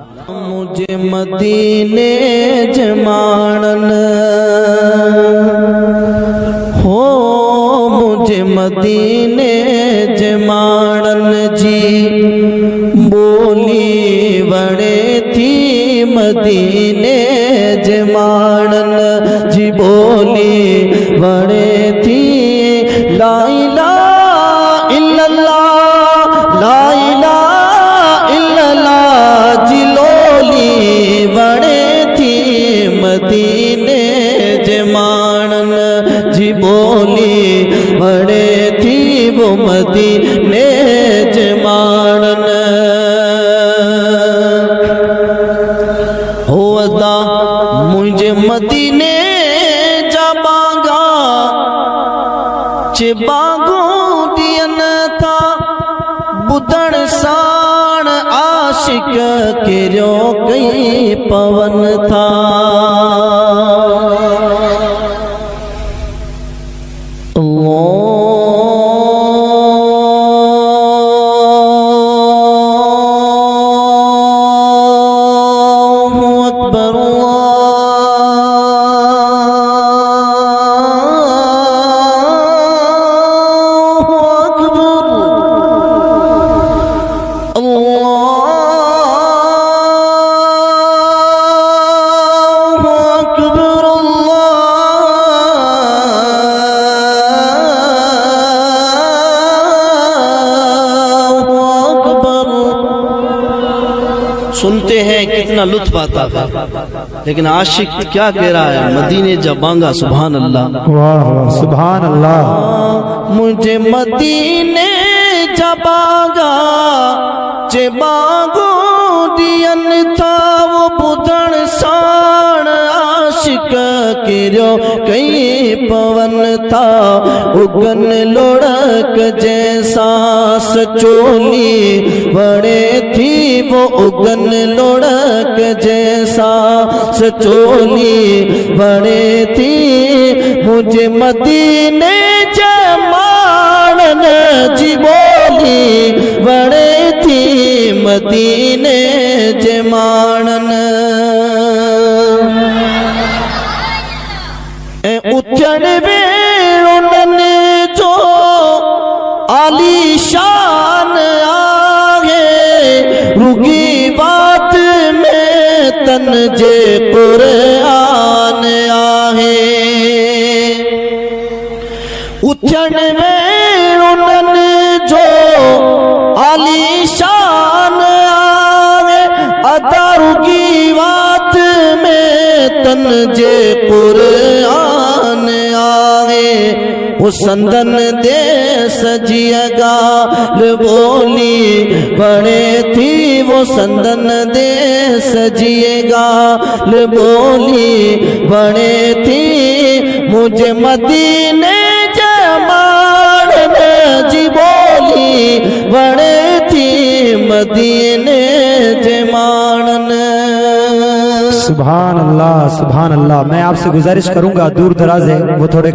मुझे मदीने जमानन हो, मुझे मदीने जमानन जी बोली बड़े थी मदीने जमानन जी बोली बड़े थी ला इलाहा इल्लल्लाह ला इलाहा इल्लल्लाह जी लोली बड़े थी मदीने जमानन जी बोली बड़े थी वो मदीने जमानन हो अदा मुझे मदीने जबागा चे बागो दियन था बुदन साण आशिक केरो कई पवन था सुनते हैं कितना लुत्फ आता है, लेकिन आशिक क्या कह रहा है? मदीने जबांगा सुभान अल्लाह, वाह वाह सुभान अल्लाह। मुझे मदीने जबांगा चे बागो दियन था वो बुधन साण आशिक केरो कई पवन था उगन लोड़क जैसा सचोली बड़े थी वो उगन लोड़क जैसा सचोली बड़े थी मुझे मदीने जमानन जी बोली बड़े थी मदीने जमानन उचन वेणन जो आलीशान आगे रुगी बात में तन जे कुरान आहे उचन वेणन जो आलीशान आगे अदा रुगी बात में तन जे कुरान आगे वो संदन दे सजिया गाल बोली बड़े थी वो संदन दे सजिए गाल बोली बड़े थी मुझे मदीने जमानन जी बोली बड़े थी मदीने जमानन। सुभान अल्लाह सुभान अल्लाह। मैं आपसे गुजारिश करूंगा दूर दराज है वो थोड़े